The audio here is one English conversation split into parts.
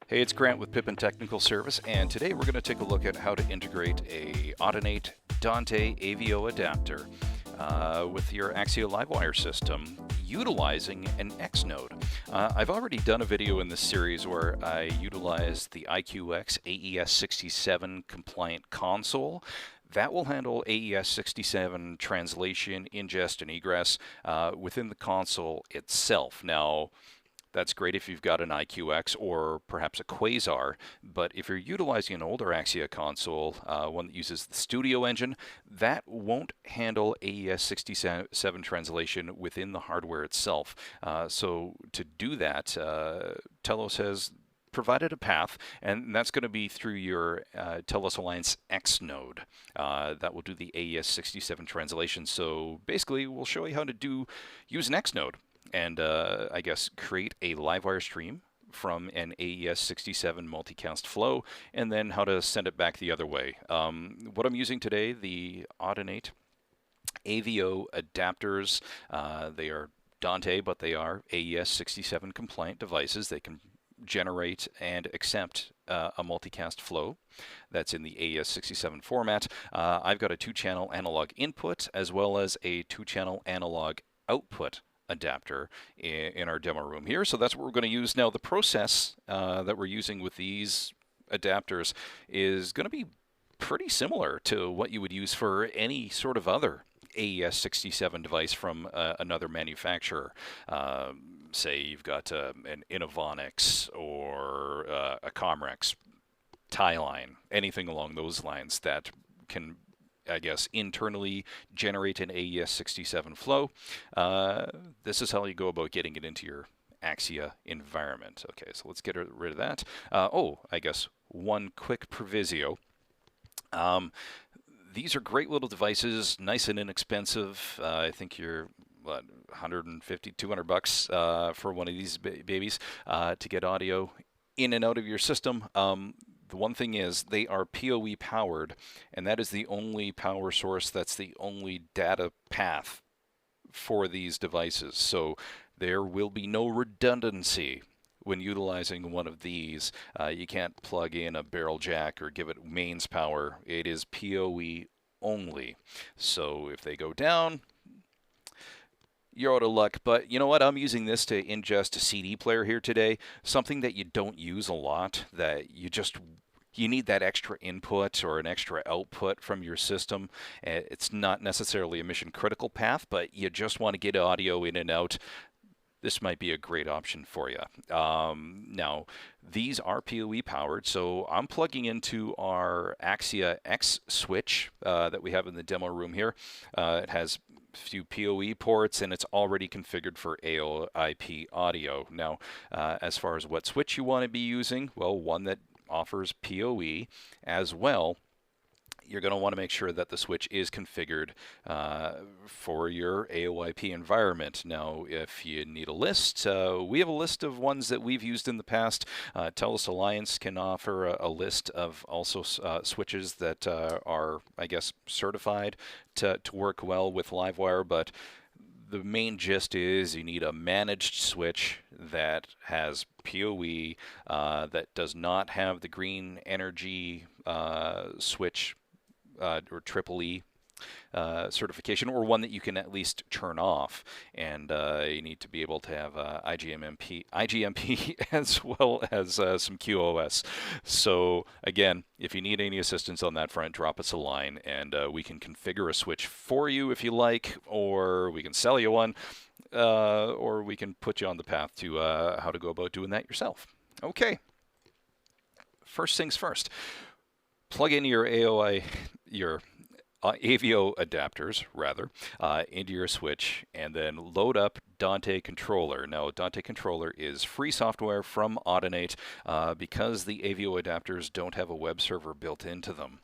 Hey, it's Grant with Pippin Technical Service, and today we're going to take a look at how to integrate a Audinate Dante AVIO adapter with your AXIA Livewire system utilizing an xNode. I've already done a video in this series where I utilized the IQX AES67 compliant console. That will handle AES67 translation, ingest, and egress within the console itself. Now, that's great if you've got an IQX or perhaps a Quasar, but if you're utilizing an older AXIA console, one that uses the Studio engine, that won't handle AES67 translation within the hardware itself. So to do that, Telos has provided a path, and that's going to be through your Telos Alliance xNode. That will do the AES67 translation. So basically, we'll show you how to use an xNode and I guess create a Livewire stream from an AES67 multicast flow, and then how to send it back the other way. What I'm using today, the Audinate AVIO adapters. They are Dante, but they are AES67 compliant devices. They can generate and accept a multicast flow that's in the AES67 format. I've got a 2-channel analog input as well as a 2-channel analog output adapter in our demo room here. So that's what we're going to use. Now, the process that we're using with these adapters is going to be pretty similar to what you would use for any sort of other AES67 device from another manufacturer. Say you've got an Innovonics or a Comrex, Tie-Line, anything along those lines that can, I guess, internally generate an AES67 flow. This is how you go about getting it into your AXIA environment. Okay, so let's get rid of that. I guess one quick proviso. These are great little devices, nice and inexpensive. I think you're what, 150, 200 bucks for one of these babies to get audio in and out of your system. The one thing is they are PoE powered, and that is the only power source, that's the only data path for these devices. So there will be no redundancy when utilizing one of these. You can't plug in a barrel jack or give it mains power. It is PoE only. So if they go down, you're out of luck. But you know what? I'm using this to ingest a CD player here today. Something that you don't use a lot, that you need that extra input or an extra output from your system. It's not necessarily a mission critical path, but you just want to get audio in and out. This might be a great option for you. Now, these are PoE powered, so I'm plugging into our AXIA X switch that we have in the demo room here. It has few PoE ports, and it's already configured for AOIP audio. Now, as far as what switch you want to be using, well, one that offers PoE as well. You're going to want to make sure that the switch is configured for your AOIP environment. Now, if you need a list, we have a list of ones that we've used in the past. Telos Alliance can offer a list of also switches that are, I guess, certified to work well with Livewire, but the main gist is you need a managed switch that has PoE, that does not have the green energy switch or triple E certification, or one that you can at least turn off. And you need to be able to have IGMP as well as some QoS. So again, if you need any assistance on that front, drop us a line, and we can configure a switch for you if you like, or we can sell you one, or we can put you on the path to how to go about doing that yourself. Okay. First things first. Plug in your AVIO adapters, rather, into your switch, and then load up Dante Controller. Now, Dante Controller is free software from Audinate because the AVIO adapters don't have a web server built into them.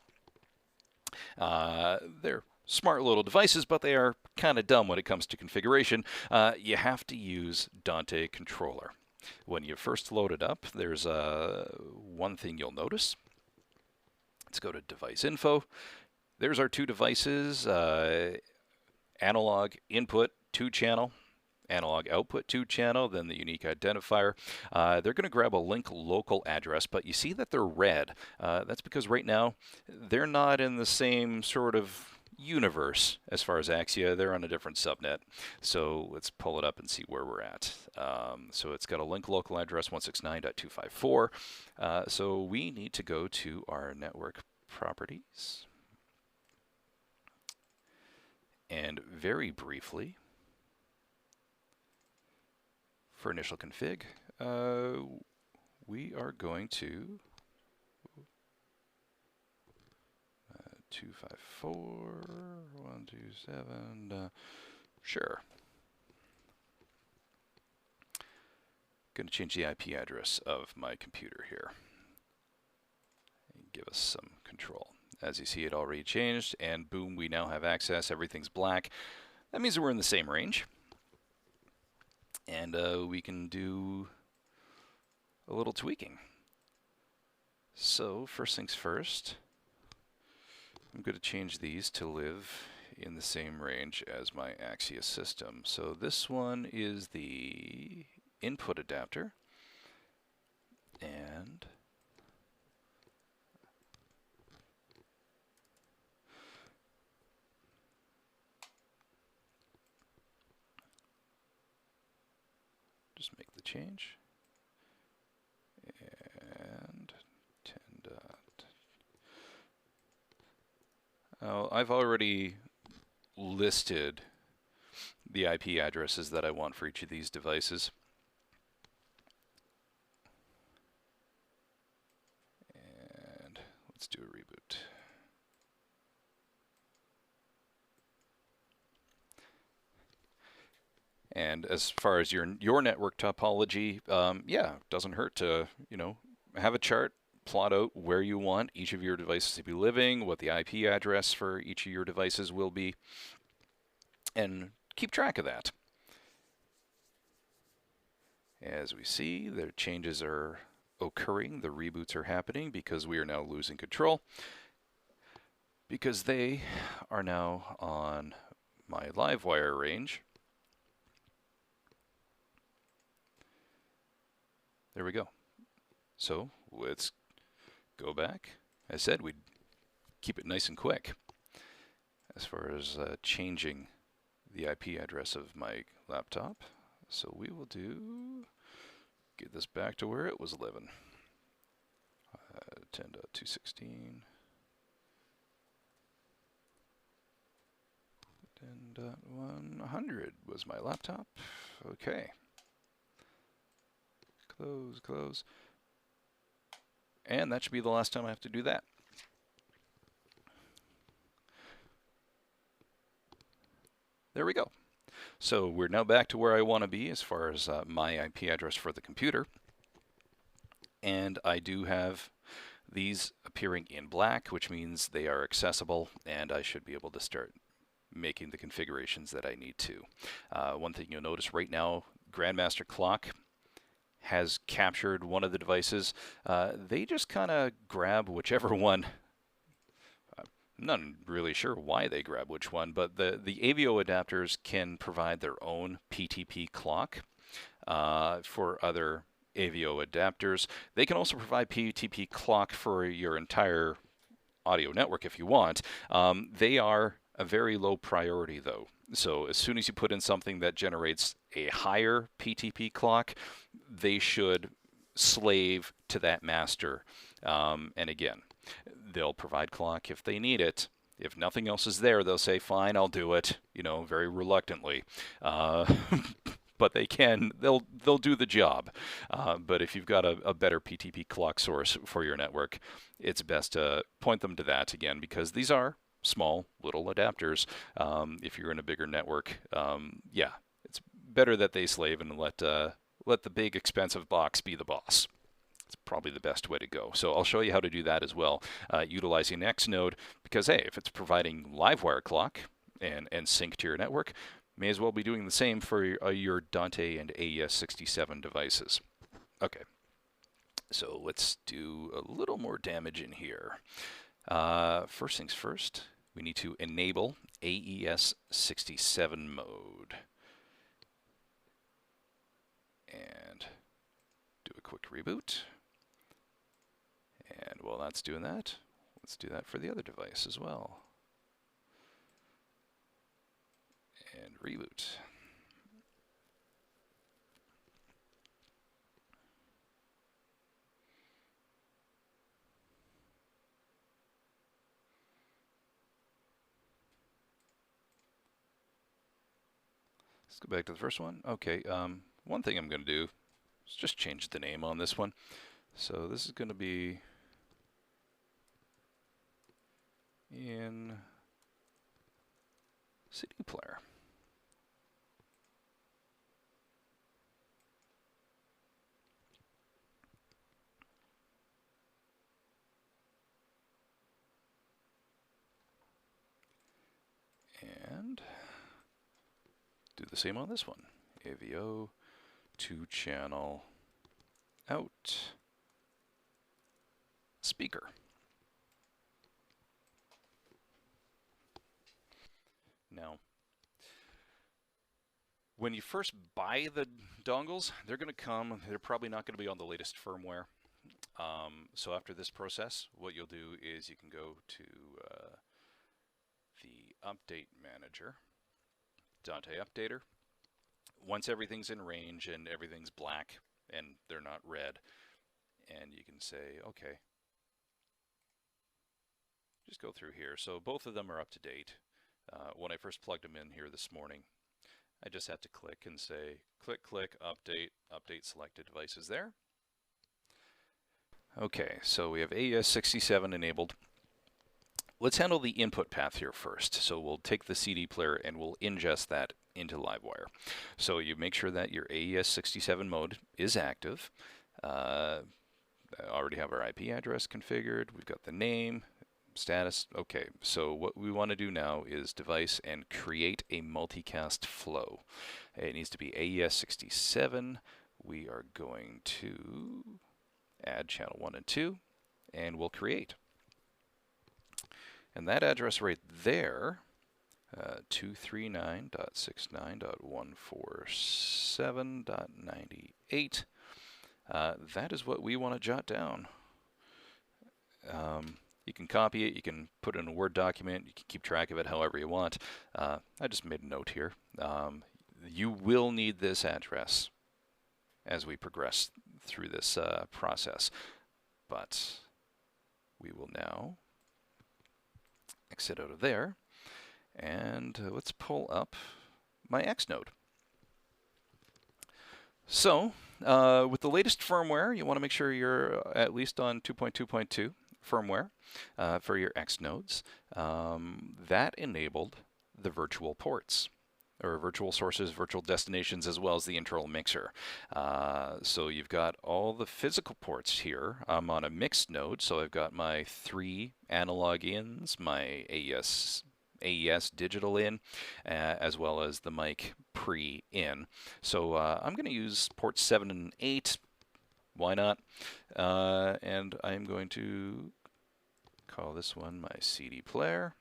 They're smart little devices, but they are kind of dumb when it comes to configuration. You have to use Dante Controller. When you first load it up, there's one thing you'll notice. Let's go to Device Info. There's our two devices, analog input, 2-channel, analog output to channel, then the unique identifier. They're going to grab a link local address, but you see that they're red. That's because right now they're not in the same sort of universe as far as AXIA. They're on a different subnet. So let's pull it up and see where we're at. So it's got a link local address 169.254. So we need to go to our network properties. And very briefly, for initial config, we are going to 254.127, sure. Going to change the IP address of my computer here. And give us some control. As you see, it already changed, and boom, we now have access. Everything's black. That means we're in the same range. And we can do a little tweaking. So first things first, I'm going to change these to live in the same range as my AXIA system. So this one is the input adapter, and just make the change. And 10 dot. Oh, I've already listed the IP addresses that I want for each of these devices. And let's do a reboot. And as far as your network topology, yeah, it doesn't hurt to, have a chart, plot out where you want each of your devices to be living, what the IP address for each of your devices will be, and keep track of that. As we see, the changes are occurring, the reboots are happening because we are now losing control, because they are now on my Livewire range. There we go. So let's go back. I said we'd keep it nice and quick as far as changing the IP address of my laptop. So we will get this back to where it was living. 10.216. 10.100 was my laptop. Okay. Close. And that should be the last time I have to do that. There we go. So we're now back to where I want to be as far as my IP address for the computer. And I do have these appearing in black, which means they are accessible, and I should be able to start making the configurations that I need to. One thing you'll notice right now, Grandmaster Clock has captured one of the devices. They just kind of grab whichever one. I'm not really sure why they grab which one, but the AVIO adapters can provide their own PTP clock for other AVIO adapters. They can also provide PTP clock for your entire audio network if you want. They are a very low priority though. So as soon as you put in something that generates a higher PTP clock, they should slave to that master. And again, they'll provide clock if they need it. If nothing else is there, they'll say, fine, I'll do it, very reluctantly. But they'll do the job. But if you've got a better PTP clock source for your network, it's best to point them to that again, because these are small little adapters. If you're in a bigger network, yeah, it's better that they slave and let the big expensive box be the boss. It's probably the best way to go. So I'll show you how to do that as well, utilizing xNode, because hey, if it's providing Livewire clock and sync to your network, may as well be doing the same for your Dante and AES67 devices. Okay, so let's do a little more damage in here. First things first, we need to enable AES67 mode. and do a quick reboot. And while that's doing that, let's do that for the other device as well. And reboot. Let's go back to the first one. Okay, one thing I'm going to do is just change the name on this one. So this is going to be in CD player. And do the same on this one. AVIO, 2-channel, out, speaker. Now, when you first buy the dongles, they're going to come, they're probably not going to be on the latest firmware. So after this process, what you'll do is you can go to the update manager, Dante Updater. Once everything's in range and everything's black and they're not red, and you can say, okay, just go through here. So both of them are up to date. When I first plugged them in here this morning, I just had to click and say, click, click, update, update selected devices there. Okay, so we have AES67 enabled. Let's handle the input path here first. So we'll take the CD player and we'll ingest that into Livewire. So you make sure that your AES67 mode is active. I already have our IP address configured. We've got the name, status. Okay, so what we want to do now is device and create a multicast flow. It needs to be AES67. We are going to add channel 1 and 2, and we'll create. And that address right there, 239.69.147.98, that is what we want to jot down. You can copy it, you can put it in a Word document, you can keep track of it however you want. I just made a note here. You will need this address as we progress through this process. But we will now exit out of there, and let's pull up my xNode. So, with the latest firmware, you want to make sure you're at least on 2.2.2 firmware for your xNodes. That enabled the virtual ports, or virtual sources, virtual destinations, as well as the internal mixer. So you've got all the physical ports here. I'm on a mixed node, so I've got my 3 analog ins, my AES digital in, as well as the mic pre-in. So I'm going to use ports 7 and 8. Why not? And I'm going to call this one my CD player.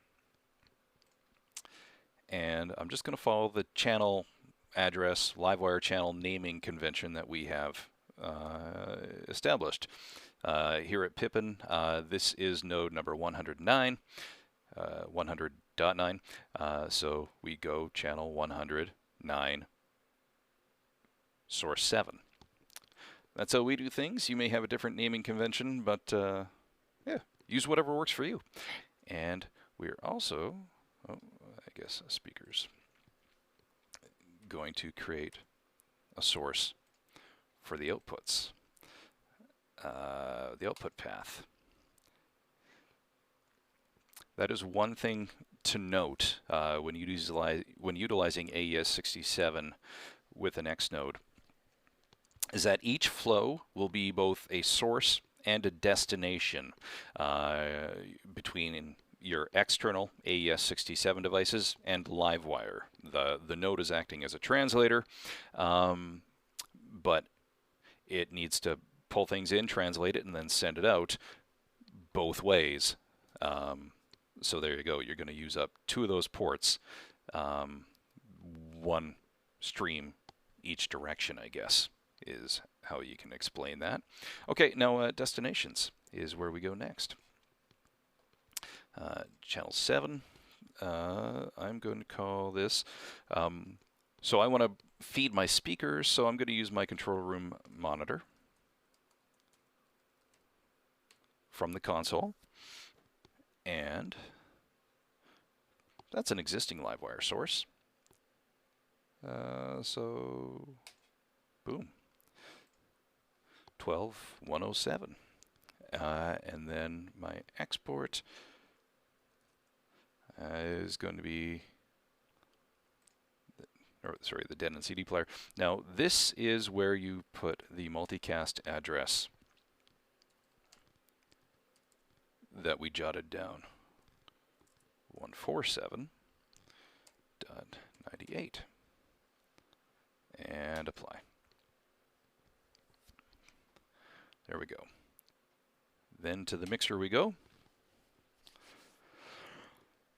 And I'm just going to follow the channel address, Livewire channel naming convention that we have established. Here at Pippin, this is node number 109, 100.9. So we go channel 109, source 7. That's how we do things. You may have a different naming convention, but yeah, use whatever works for you. And we're also, I guess, speakers, going to create a source for the outputs, the output path. That is one thing to note when utilizing AES67 with an xNode, is that each flow will be both a source and a destination between your external AES67 devices and Livewire. The node is acting as a translator, but it needs to pull things in, translate it, and then send it out both ways. So there you go. You're going to use up 2 of those ports, one stream each direction, I guess, is how you can explain that. Okay, now destinations is where we go next. Channel 7, I'm going to call this, so I want to feed my speakers, so I'm going to use my control room monitor from the console, and that's an existing Livewire source. So, boom, 12.107. And then my export is going to be, the DEN and CD player. Now, this is where you put the multicast address that we jotted down. 147.98. And apply. There we go. Then to the mixer we go.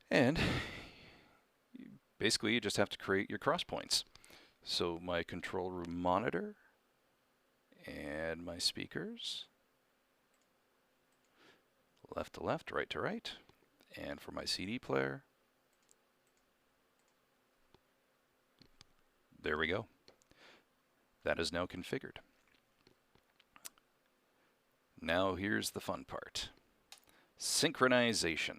And basically you just have to create your cross points. So my control room monitor and my speakers, left to left, right to right. And for my CD player, there we go. That is now configured. Now here's the fun part. Synchronization.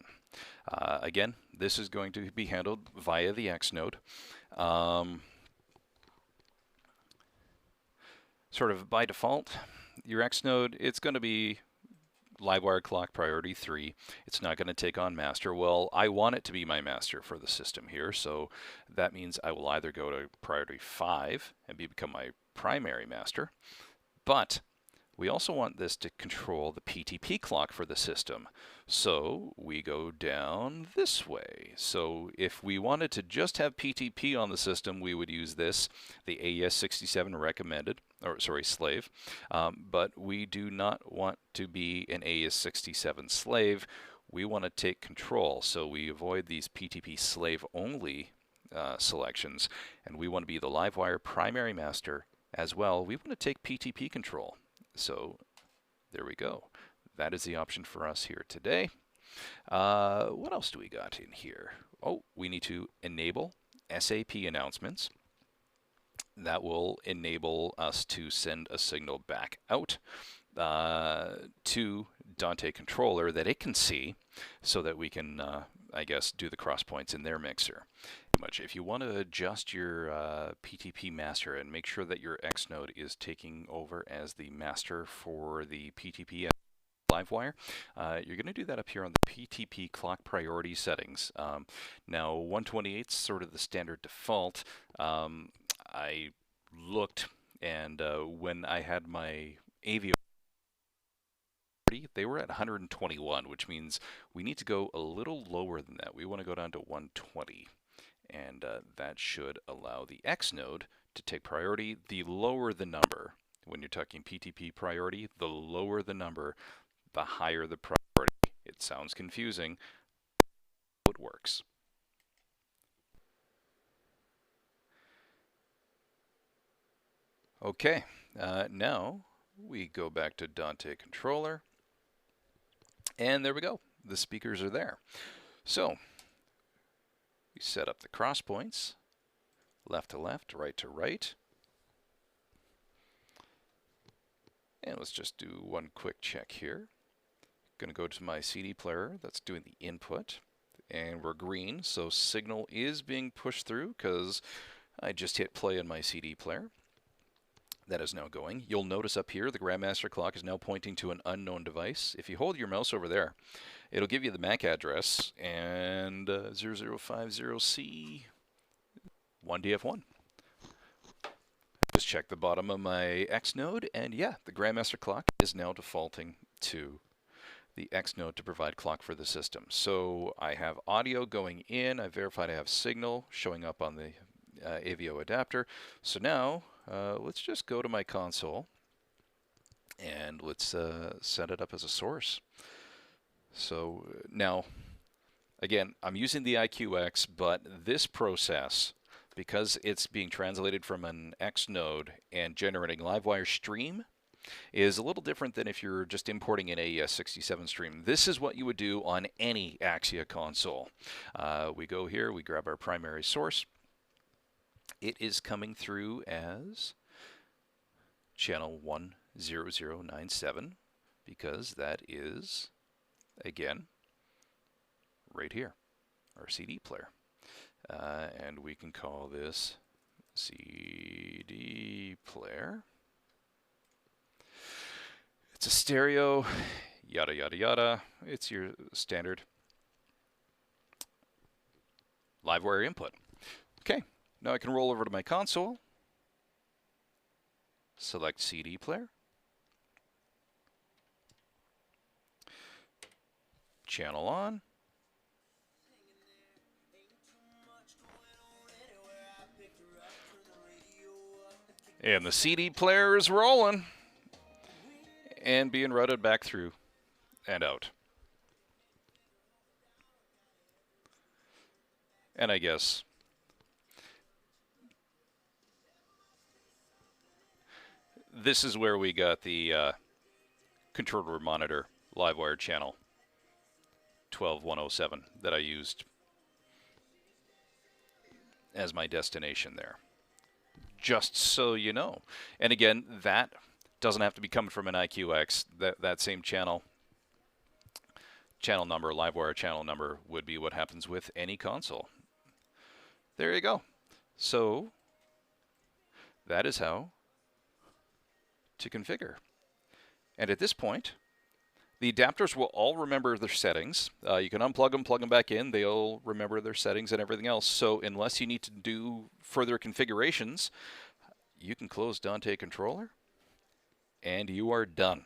Again, this is going to be handled via the xNode. Sort of by default, your xNode, it's going to be Livewire clock priority 3. It's not going to take on master. Well, I want it to be my master for the system here, so that means I will either go to priority 5 and become my primary master, but we also want this to control the PTP clock for the system. So we go down this way. So if we wanted to just have PTP on the system, we would use this, the AES67 recommended, or sorry, slave. But we do not want to be an AES67 slave. We want to take control. So we avoid these PTP slave only selections, and we want to be the Livewire primary master as well. We want to take PTP control. So there we go. That is the option for us here today. What else do we got in here? Oh, we need to enable SAP announcements. That will enable us to send a signal back out to Dante controller that it can see, so that we can, I guess, do the cross points in their mixer. If you want to adjust your PTP master and make sure that your xNode is taking over as the master for the PTP Livewire, you're going to do that up here on the PTP clock priority settings. Now 128 is sort of the standard default. I looked, and when I had my AVIO, they were at 121, which means we need to go a little lower than that. We want to go down to 120. And that should allow the xNode to take priority. The lower the number, when you're talking PTP priority, the lower the number, the higher the priority. It sounds confusing, but it works. Okay, now we go back to Dante controller, and there we go. The speakers are there. So we set up the cross points, left to left, right to right. And let's just do one quick check here. Going to go to my CD player that's doing the input, and we're green, so signal is being pushed through because I just hit play on my CD player. That is now going. You'll notice up here the Grandmaster clock is now pointing to an unknown device. If you hold your mouse over there, it'll give you the MAC address, and 0050C 1DF1. Just check the bottom of my xNode, and yeah, the Grandmaster clock is now defaulting to the xNode to provide clock for the system. So I have audio going in. I verified I have signal showing up on the AVIO adapter. So now let's just go to my console and let's set it up as a source. So now, again, I'm using the IQX, but this process because it's being translated from an xNode and generating Livewire stream, is a little different than if you're just importing in a 67 stream. This is what you would do on any AXIA console. We go here, we grab our primary source. It is coming through as channel 10097 because that is, again, right here, our CD player. And we can call this CD player. It's a stereo, yada, yada, yada. It's your standard Livewire input. Okay, now I can roll over to my console, select CD player, channel on, and the CD player is rolling and being routed back through and out. And I guess this is where we got the controller monitor Livewire channel 12107 that I used as my destination there. Just so you know. And again, that doesn't have to be coming from an IQX. That same channel number, Livewire channel number, would be what happens with any console. There you go. So that is how to configure. And at this point, the adapters will all remember their settings. You can unplug them, plug them back in. They'll remember their settings and everything else. So unless you need to do further configurations, you can close Dante Controller and you are done.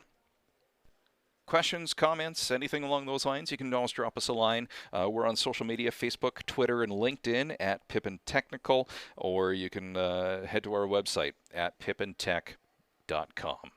Questions, comments, anything along those lines, you can always drop us a line. We're on social media, Facebook, Twitter, and LinkedIn at Pippin Technical, or you can head to our website at pippintech.com.